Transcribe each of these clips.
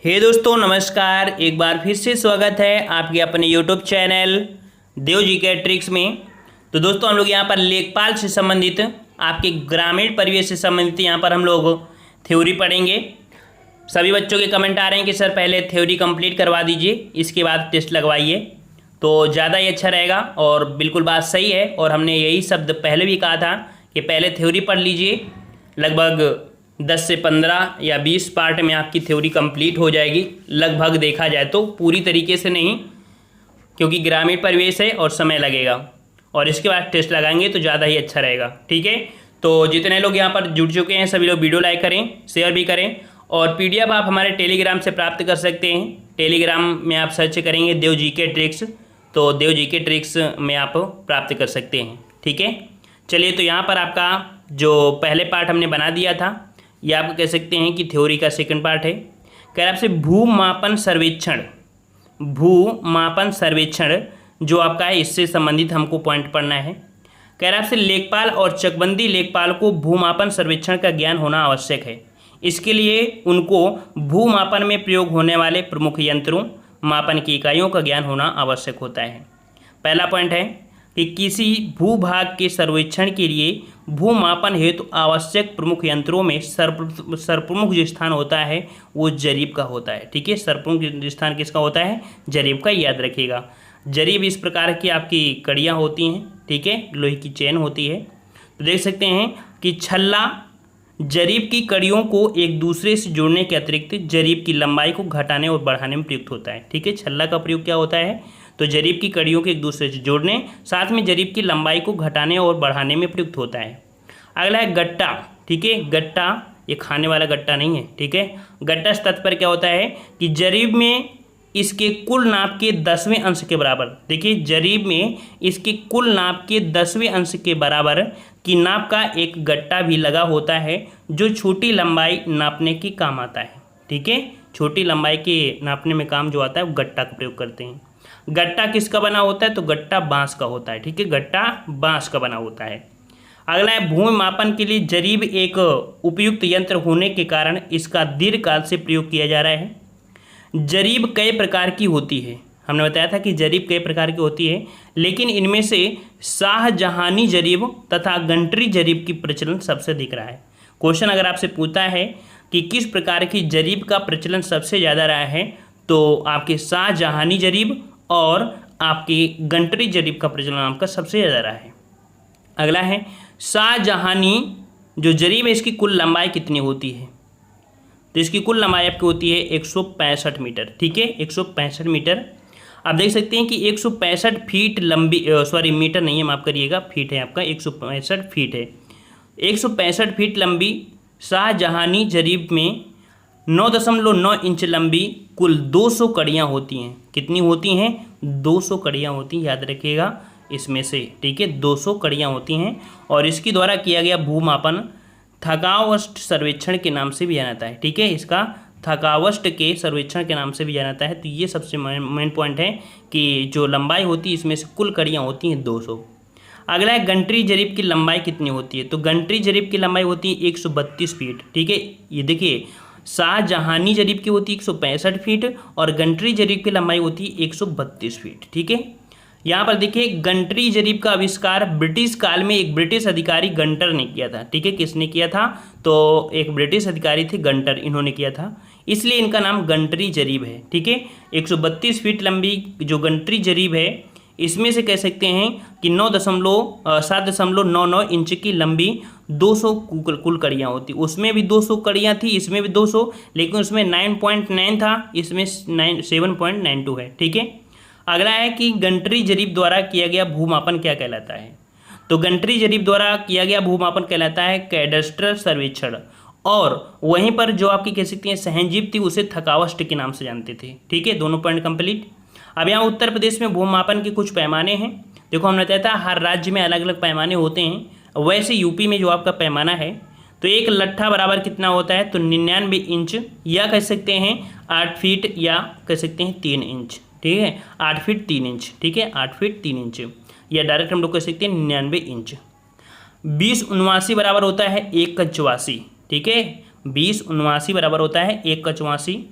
हे दोस्तों नमस्कार। एक बार फिर से स्वागत है आपके अपने यूट्यूब चैनल देव जी के ट्रिक्स में। तो दोस्तों हम लोग यहाँ पर लेखपाल से संबंधित आपके ग्रामीण परिवेश से संबंधित यहाँ पर हम लोग थ्योरी पढ़ेंगे। सभी बच्चों के कमेंट आ रहे हैं कि सर पहले थ्योरी कंप्लीट करवा दीजिए, इसके बाद टेस्ट लगवाइए, तो ज़्यादा ही अच्छा रहेगा। और बिल्कुल बात सही है, और हमने यही शब्द पहले भी कहा था कि पहले थ्योरी पढ़ लीजिए। लगभग 10 से 15 या 20 पार्ट में आपकी थ्योरी कंप्लीट हो जाएगी। लगभग देखा जाए तो पूरी तरीके से नहीं, क्योंकि ग्रामीण परिवेश है और समय लगेगा, और इसके बाद टेस्ट लगाएंगे तो ज़्यादा ही अच्छा रहेगा। ठीक है, तो जितने लोग यहाँ पर जुड़ चुके हैं सभी लोग वीडियो लाइक करें, शेयर भी करें, और PDF आप हमारे टेलीग्राम से प्राप्त कर सकते हैं। टेलीग्राम में आप सर्च करेंगे देव जी के ट्रिक्स, तो देव जी के ट्रिक्स में आप प्राप्त कर सकते हैं। ठीक है, चलिए तो यहाँ पर आपका जो पहले पार्ट हमने बना दिया था, ये आप कह सकते हैं कि थ्योरी का सेकंड पार्ट है। कह रहा आपसे भूमापन सर्वेक्षण, भूमापन सर्वेक्षण जो आपका है इससे संबंधित हमको पॉइंट पढ़ना है। कह रहा आपसे लेखपाल और चकबंदी लेखपाल को भूमापन सर्वेक्षण का ज्ञान होना आवश्यक है। इसके लिए उनको भूमापन में प्रयोग होने वाले प्रमुख यंत्रों, मापन की इकाइयों का ज्ञान होना आवश्यक होता है। पहला पॉइंट है कि किसी भूभाग के सर्वेक्षण के लिए भूमापन हेतु आवश्यक प्रमुख यंत्रों में सर्वप्रमुख जो स्थान होता है वो जरीब का होता है। ठीक है, सर्वप्रमुख स्थान किसका होता है? जरीब का। याद रखिएगा, जरीब इस प्रकार की आपकी कड़ियाँ होती हैं। ठीक है, लोहे की चेन होती है। तो देख सकते हैं कि छल्ला जरीब की कड़ियों को एक दूसरे से जोड़ने के अतिरिक्त जरीब की लंबाई को घटाने और बढ़ाने में प्रयुक्त होता है। ठीक है, छल्ला का प्रयोग क्या होता है? तो जरीब की कड़ियों को एक दूसरे से जोड़ने, साथ में जरीब की लंबाई को घटाने और बढ़ाने में प्रयुक्त होता है। अगला है गट्टा। ठीक है, गट्टा ये खाने वाला गट्टा नहीं है। ठीक है, गट्टा से तात्पर्य क्या होता है कि जरीब में इसके कुल नाप के 10वें अंश के बराबर, देखिए जरीब में इसके कुल नाप के 10वें अंश के बराबर की नाप का एक गट्टा भी लगा होता है, जो छोटी लंबाई नापने के काम आता है। ठीक है, छोटी लंबाई के नापने में काम जो आता है वो गट्टा का प्रयोग करते हैं। गट्टा किसका बना होता है? तो गट्टा बांस का होता है। ठीक है, गट्टा बांस का बना होता है। अगला है भूमि मापन के लिए जरीब एक उपयुक्त यंत्र होने के कारण इसका दीर्घकाल से प्रयोग किया जा रहा है। जरीब कई प्रकार की होती है, हमने बताया था कि जरीब कई प्रकार की होती है, लेकिन इनमें से शाहजहानी जरीब तथा गंटरी जरीब की प्रचलन सबसे दिख रहा है। क्वेश्चन अगर आपसे पूछता है कि किस प्रकार की जरीब का प्रचलन सबसे ज़्यादा रहा है, तो आपके शाहजहानी जरीब और आपकी गंटरी जरीब का प्रचलन आपका सबसे ज़्यादा रहा है। अगला है शाहजहानी जो जरीब है इसकी कुल लंबाई कितनी होती है? तो इसकी कुल लंबाई आपकी होती है 165 मीटर। ठीक है, 165 मीटर। आप देख सकते हैं कि 165 फीट लंबी, सॉरी मीटर नहीं है, माफ़ करिएगा, फीट है आपका, 165 फीट है। 165 फीट लंबी शाहजहानी जरीब में 9.9 इंच लंबी कुल 200 कड़ियाँ होती हैं। कितनी होती हैं? 200 कड़ियाँ होती हैं, याद रखिएगा इसमें से। ठीक है, 200 कड़ियाँ होती हैं, और इसके द्वारा किया गया भूमापन थकावष्ट सर्वेक्षण के नाम से भी जाना जाता है। ठीक है, इसका थकावष्ट के सर्वेक्षण के नाम से भी जाना जाता है। तो ये सबसे मेन पॉइंट है कि जो लंबाई होती है इसमें से कुल कड़ियाँ होती हैं 200। अगला है गंटरी जरीब की लंबाई कितनी होती है? तो गंटरी जरीब की लंबाई होती है 132 फीट। ठीक है, ये देखिए शाहजहानी जरीब की होती है 165 फीट और गंटरी जरीब की लंबाई होती है 132 फीट। ठीक है, यहाँ पर देखिए गंटरी जरीब का आविष्कार ब्रिटिश काल में एक ब्रिटिश अधिकारी गंटर ने किया था। ठीक है, किसने किया था? तो एक ब्रिटिश अधिकारी थे गंटर, इन्होंने किया था, इसलिए इनका नाम गंटरी जरीब है। ठीक है, 132 फीट लंबी जो गंटरी जरीब है इसमें से कह सकते हैं कि 7.99 इंच की लंबी 200 कुल कड़ियाँ होती। उसमें भी 200 कड़ियाँ थी, इसमें भी 200, लेकिन उसमें 9.9 था, इसमें 7.92 है। ठीक है, अगला है कि गंटरी जरीब द्वारा किया गया भूमापन क्या कहलाता है? तो गंटरी जरीब द्वारा किया गया भूमापन कहलाता है कैडस्ट्रल सर्वेक्षण, और वहीं पर जो आपकी कह सकती हैं सहजीब थी उसे थकावष्ट के नाम से जानते थे। ठीक है, दोनों पॉइंट कंप्लीट। अब यहाँ उत्तर प्रदेश में भूमापन के कुछ पैमाने हैं। देखो हमने बताया था हर राज्य में अलग अलग पैमाने होते हैं, वैसे यूपी में जो आपका पैमाना है, तो एक लट्ठा बराबर कितना होता है? तो 99 इंच, या कह सकते हैं 8 फीट, या कह सकते हैं 3 इंच। ठीक है, 8 फीट 3 इंच। ठीक है, 8 फीट 3 इंच, या डायरेक्ट हम लोग कह सकते हैं 99 इंच। 20 बराबर होता है 1 का 84। ठीक है, 20 बराबर होता है 1 का 84।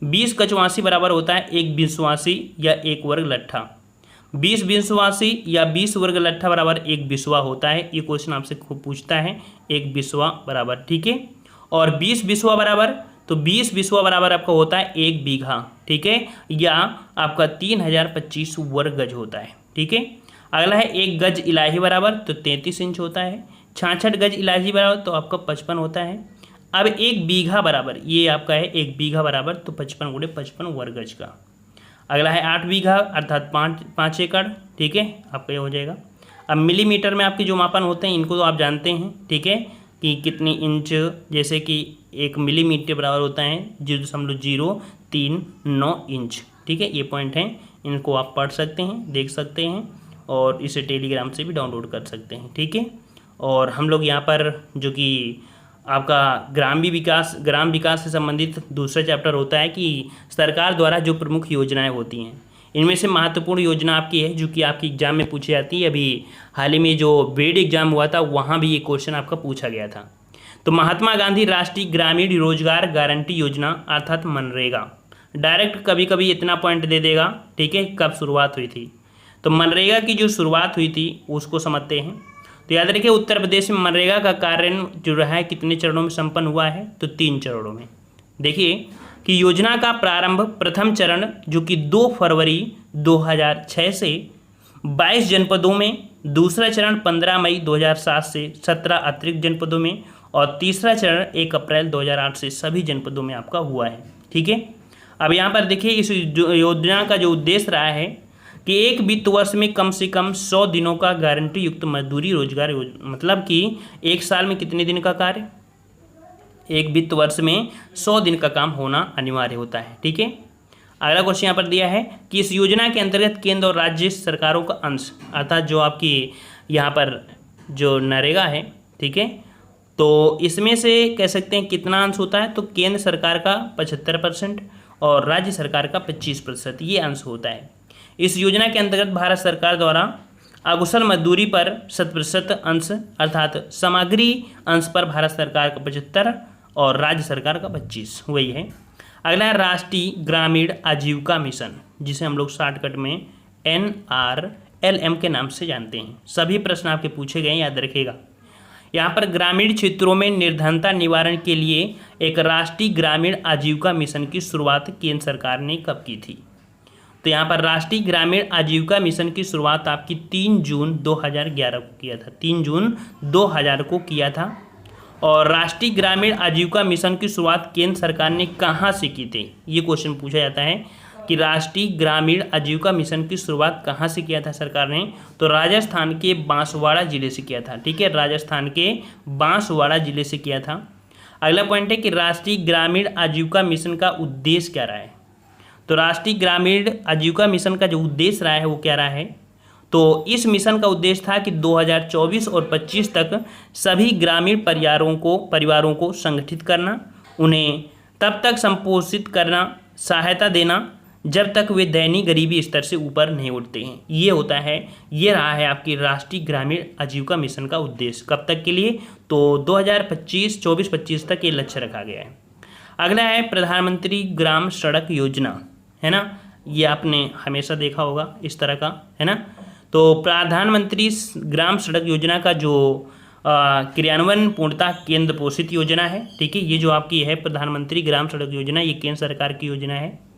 20 कचवासी बराबर होता है 1 बिस्वासी या 1 वर्ग लट्ठा। 20 बिस्वासी या 20 वर्ग लट्ठा बराबर 1 बिस्वा होता है। ये क्वेश्चन आपसे खूब पूछता है, 1 बिस्वा बराबर, ठीक है। और 20 बिस्वा बराबर, तो 20 बिस्वा बराबर आपका होता है 1 बीघा, ठीक है, या आपका 3025 वर्ग गज होता है, ठीक है। अगला है 1 गज इलाही बराबर, तो 33 इंच होता है। 66 गज इलाही बराबर तो आपका 55 होता है। अब 1 बीघा बराबर, ये आपका है 1 बीघा बराबर तो 55 गुणे 55 वर्ग गज का। अगला है 8 बीघा अर्थात 5 एकड़, ठीक है, आपका ये हो जाएगा। अब मिलीमीटर में आपके जो मापन होते हैं इनको तो आप जानते हैं, ठीक है, कि कितनी इंच, जैसे कि 1 मिलीमीटर बराबर होता है 0.039 इंच, ठीक है। ये पॉइंट हैं, इनको आप पढ़ सकते हैं, देख सकते हैं और इसे टेलीग्राम से भी डाउनलोड कर सकते हैं, ठीक है। और हम लोग यहाँ पर जो कि आपका ग्राम विकास से संबंधित दूसरा चैप्टर होता है कि सरकार द्वारा जो प्रमुख योजनाएं होती हैं, इनमें से महत्वपूर्ण योजना आपकी है जो कि आपकी एग्जाम में पूछी जाती है। अभी हाल ही में जो बीएड एग्जाम हुआ था वहाँ भी ये क्वेश्चन आपका पूछा गया था। तो महात्मा गांधी राष्ट्रीय ग्रामीण रोजगार गारंटी योजना अर्थात मनरेगा, डायरेक्ट कभी कभी इतना पॉइंट दे देगा, ठीक है, कब शुरुआत हुई थी। तो मनरेगा की जो शुरुआत हुई थी उसको समझते हैं। तो याद रखिए उत्तर प्रदेश में मनरेगा का कार्य जो रहा है कितने चरणों में संपन्न हुआ है, तो 3 चरणों में। देखिए कि योजना का प्रारंभ प्रथम चरण जो कि 2 फरवरी 2006 से 22 जनपदों में, दूसरा चरण 15 मई 2007 से 17 अतिरिक्त जनपदों में, और तीसरा चरण 1 अप्रैल 2008 से सभी जनपदों में आपका हुआ है, ठीक है। अब यहाँ पर देखिए इस योजना का जो उद्देश्य रहा है कि एक वित्त वर्ष में कम से कम 100 दिनों का गारंटी युक्त मजदूरी रोजगार, मतलब कि एक साल में कितने दिन का कार्य, एक वित्त वर्ष में 100 दिन का काम होना अनिवार्य होता है, ठीक है। अगला क्वेश्चन यहाँ पर दिया है कि इस योजना के अंतर्गत केंद्र और राज्य सरकारों का अंश, अर्थात जो आपकी यहाँ पर जो नरेगा है, ठीक है, तो इसमें से कह सकते हैं कितना अंश होता है, तो केंद्र सरकार का 75% और राज्य सरकार का 25% ये अंश होता है। इस योजना के अंतर्गत भारत सरकार द्वारा अकुशल मजदूरी पर 100% अंश अर्थात सामग्री अंश पर भारत सरकार का 75 और राज्य सरकार का 25 वही है। अगला है राष्ट्रीय ग्रामीण आजीविका मिशन, जिसे हम लोग शॉर्टकट में NRLM के नाम से जानते हैं। सभी प्रश्न आपके पूछे गए, याद रखिएगा। यहाँ पर ग्रामीण क्षेत्रों में निर्धनता निवारण के लिए एक राष्ट्रीय ग्रामीण आजीविका मिशन की शुरुआत केंद्र सरकार ने कब की थी, तो यहाँ पर राष्ट्रीय ग्रामीण आजीविका मिशन की शुरुआत आपकी 3 जून 2011 को किया था, 3 जून 2000 को किया था। और राष्ट्रीय ग्रामीण आजीविका मिशन की शुरुआत केंद्र सरकार ने कहाँ से की थी, ये क्वेश्चन पूछा जाता है कि राष्ट्रीय ग्रामीण आजीविका मिशन की शुरुआत कहाँ से किया था सरकार ने, तो राजस्थान के बांसवाड़ा जिले से किया था, ठीक है, राजस्थान के बांसवाड़ा जिले से किया था। अगला पॉइंट है कि राष्ट्रीय ग्रामीण आजीविका मिशन का उद्देश्य क्या रहा है, तो राष्ट्रीय ग्रामीण आजीविका मिशन का जो उद्देश्य रहा है वो क्या रहा है, तो इस मिशन का उद्देश्य था कि 2024 और 25 तक सभी ग्रामीण परिवारों को संगठित करना, उन्हें तब तक संपोषित करना, सहायता देना जब तक वे दैनिक गरीबी स्तर से ऊपर नहीं उठते हैं। ये होता है, ये रहा है आपकी राष्ट्रीय ग्रामीण आजीविका मिशन का उद्देश्य। कब तक के लिए, तो 2024-25 तक ये लक्ष्य रखा गया है। अगला है प्रधानमंत्री ग्राम सड़क योजना, है ना, ये आपने हमेशा देखा होगा इस तरह का, है ना। तो प्रधानमंत्री ग्राम सड़क योजना का जो क्रियान्वयन पूर्णतः केंद्र पोषित योजना है, ठीक है। ये जो आपकी है प्रधानमंत्री ग्राम सड़क योजना, ये केंद्र सरकार की योजना है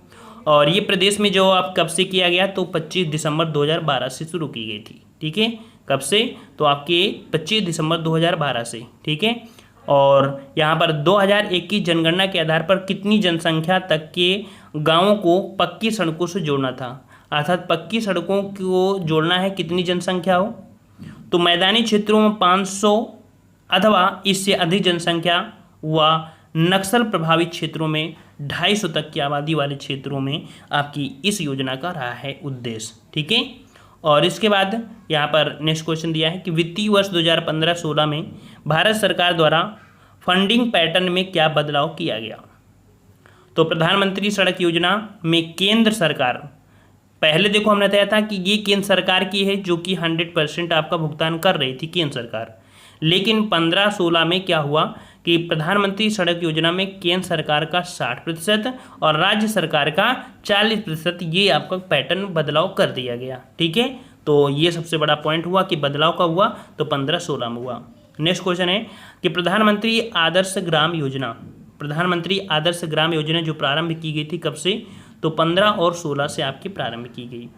और ये प्रदेश में जो आप कब से किया गया, तो 25 दिसंबर 2012 से शुरू की गई थी, ठीक है। कब से, तो आपके 25 दिसंबर 2012 से, ठीक है। और यहाँ पर 2001 की जनगणना के आधार पर कितनी जनसंख्या तक के गांवों को पक्की सड़कों से जोड़ना था, अर्थात पक्की सड़कों को जोड़ना है कितनी जनसंख्या हो, तो मैदानी क्षेत्रों में 500 अथवा इससे अधिक जनसंख्या व नक्सल प्रभावित क्षेत्रों में 250 तक की आबादी वाले क्षेत्रों में आपकी इस योजना का रहा है उद्देश्य, ठीक है। और इसके बाद यहाँ पर नेक्स्ट क्वेश्चन दिया है कि वित्तीय वर्ष 2015-16 में भारत सरकार द्वारा फंडिंग पैटर्न में क्या बदलाव किया गया, तो प्रधानमंत्री सड़क योजना में केंद्र सरकार, पहले देखो हमने बताया था कि ये केंद्र सरकार की है जो कि 100% आपका भुगतान कर रही थी केंद्र सरकार, लेकिन 15-16 में क्या हुआ कि प्रधानमंत्री सड़क योजना में केंद्र सरकार का 60% और राज्य सरकार का 40%, ये आपका पैटर्न बदलाव कर दिया गया। ठीक है, तो ये सबसे बड़ा पॉइंट हुआ कि बदलाव कब हुआ, तो 15-16 में हुआ। नेक्स्ट क्वेश्चन है कि प्रधानमंत्री आदर्श ग्राम योजना, प्रधानमंत्री आदर्श ग्राम योजना जो प्रारंभ की गई थी कब से, तो 15 और 16 से आपकी प्रारंभ की गई।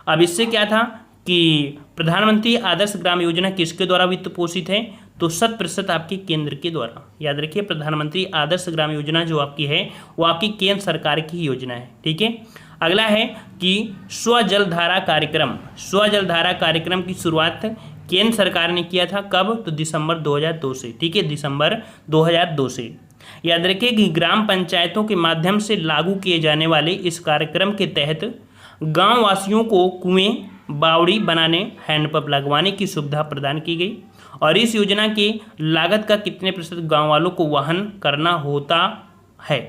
अब इससे क्या था कि प्रधानमंत्री आदर्श ग्राम योजना किसके द्वारा वित्त पोषित है, तो 100% आपकी केंद्र के द्वारा। याद रखिए, प्रधानमंत्री आदर्श ग्राम योजना जो आपकी है वो आपकी केंद्र सरकार की योजना है। ठीक है, अगला है कि स्वजलधारा कार्यक्रम, स्वजलधारा कार्यक्रम की शुरुआत केंद्र सरकार ने किया था कब, तो दिसंबर 2002 से। ठीक है, दिसंबर 2002 से। याद रखिए कि ग्राम पंचायतों के माध्यम से लागू किए जाने वाले इस कार्यक्रम के तहत गांव वासियों को कुएं, बावड़ी बनाने, हैंडपंप लगवाने की सुविधा प्रदान की गई। और इस योजना की लागत का कितने प्रतिशत गाँव वालों को वहन करना होता है,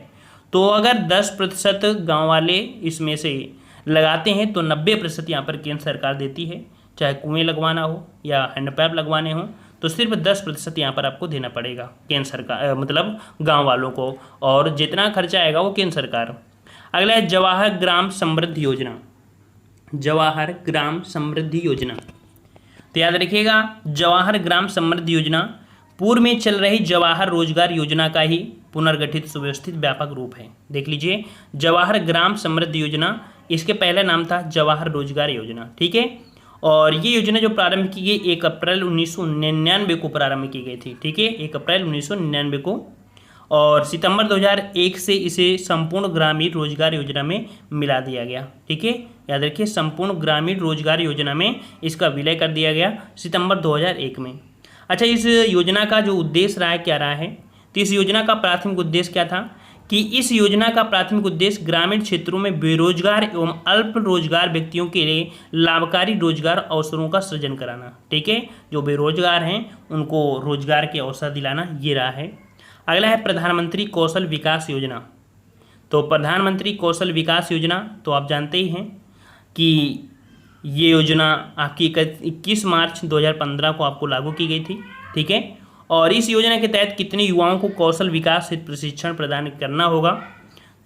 तो अगर 10% गाँव वाले इसमें से लगाते हैं तो 90% यहाँ पर केंद्र सरकार देती है। चाहे कुएं लगवाना हो या हैंडपैप लगवाने हो तो सिर्फ 10% यहाँ पर आपको देना पड़ेगा केंद्र सरकार, मतलब गांव वालों को, और जितना खर्चा आएगा वो केंद्र सरकार। अगला है जवाहर ग्राम समृद्धि योजना, जवाहर ग्राम समृद्धि योजना। तो याद रखिएगा, जवाहर ग्राम समृद्धि योजना पूर्व में चल रही जवाहर रोजगार योजना का ही पुनर्गठित सुव्यवस्थित व्यापक रूप है। देख लीजिए, जवाहर ग्राम समृद्धि योजना, इसके पहले नाम था जवाहर रोजगार योजना। ठीक है, और ये योजना जो प्रारंभ की गई 1 अप्रैल 1999 को प्रारंभ की गई थी। ठीक है, 1 अप्रैल 1999 को, और सितंबर 2001 से इसे संपूर्ण ग्रामीण रोजगार योजना में मिला दिया गया। ठीक है, याद रखिए, संपूर्ण ग्रामीण रोजगार योजना में इसका विलय कर दिया गया सितंबर 2001 में। अच्छा, इस योजना का जो उद्देश्य रहा है, क्या रहा है, तो इस योजना का प्राथमिक उद्देश्य क्या था कि इस योजना का प्राथमिक उद्देश्य ग्रामीण क्षेत्रों में बेरोजगार एवं अल्प रोजगार व्यक्तियों के लिए लाभकारी रोजगार अवसरों का सृजन कराना। ठीक है, जो बेरोजगार हैं उनको रोजगार के अवसर दिलाना, ये रहा है। अगला है प्रधानमंत्री कौशल विकास योजना। तो प्रधानमंत्री कौशल विकास योजना तो आप जानते ही हैं कि ये योजना आपकी 21 मार्च 2015 को आपको लागू की गई थी। ठीक है, और इस योजना के तहत कितने युवाओं को कौशल विकास हेतु प्रशिक्षण प्रदान करना होगा,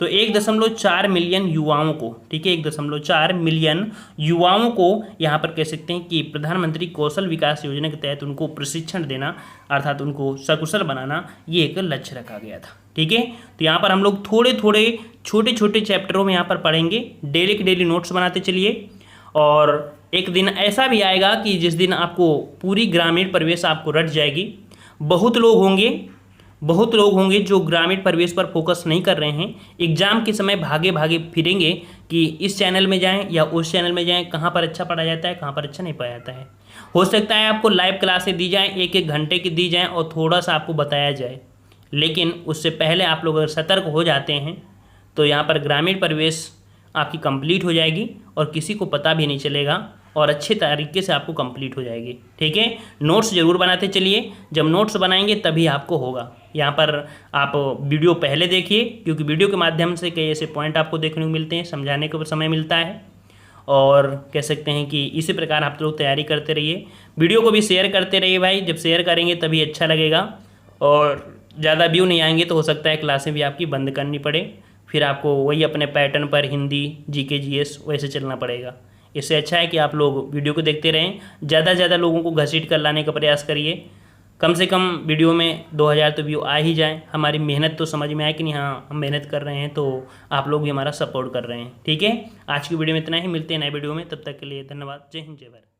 तो 1.4 मिलियन युवाओं को। ठीक है, 1.4 मिलियन युवाओं को यहाँ पर कह सकते हैं कि प्रधानमंत्री कौशल विकास योजना के तहत उनको प्रशिक्षण देना, अर्थात उनको सकुशल बनाना, ये एक लक्ष्य रखा गया था। ठीक है, तो यहाँ पर हम लोग थोड़े थोड़े छोटे छोटे चैप्टरों में यहाँ पर पढ़ेंगे। डेली के डेली नोट्स बनाते चलिए, और एक दिन ऐसा भी आएगा कि जिस दिन आपको पूरी ग्रामीण परिवेश आपको रट जाएगी। बहुत लोग होंगे जो ग्रामीण परिवेश पर फोकस नहीं कर रहे हैं, एग्जाम के समय भागे भागे फिरेंगे कि इस चैनल में जाएं या उस चैनल में जाएं, कहाँ पर अच्छा पढ़ा जाता है, कहाँ पर अच्छा नहीं पढ़ाया जाता है। हो सकता है आपको लाइव क्लासें दी जाएं, 1-1 घंटे की दी जाएं और थोड़ा सा आपको बताया जाए, लेकिन उससे पहले आप लोग अगर सतर्क हो जाते हैं तो यहाँ पर ग्रामीण परिवेश आपकी कंप्लीट हो जाएगी और किसी को पता भी नहीं चलेगा, और अच्छे तरीके से आपको कंप्लीट हो जाएगी। ठीक है, नोट्स ज़रूर बनाते चलिए, जब नोट्स बनाएंगे तभी आपको होगा। यहाँ पर आप वीडियो पहले देखिए, क्योंकि वीडियो के माध्यम से कई ऐसे पॉइंट आपको देखने को मिलते हैं, समझाने को समय मिलता है, और कह सकते हैं कि इसी प्रकार आप लोग तैयारी करते रहिए। वीडियो को भी शेयर करते रहिए भाई, जब शेयर करेंगे तभी अच्छा लगेगा, और ज़्यादा व्यू नहीं आएंगे तो हो सकता है क्लासें भी आपकी बंद करनी पड़े, फिर आपको वही अपने पैटर्न पर हिंदी, जीके, जीएस वैसे चलना पड़ेगा। इससे अच्छा है कि आप लोग वीडियो को देखते रहें, ज़्यादा से ज़्यादा लोगों को घसीट कर लाने का प्रयास करिए। कम से कम वीडियो में 2000 तो व्यू आ ही जाए, हमारी मेहनत तो समझ में आए कि नहीं, हाँ हम मेहनत कर रहे हैं, तो आप लोग भी हमारा सपोर्ट कर रहे हैं। ठीक है, आज की वीडियो में इतना ही, मिलते हैं नए वीडियो में, तब तक के लिए धन्यवाद। जय हिंद, जय भारत।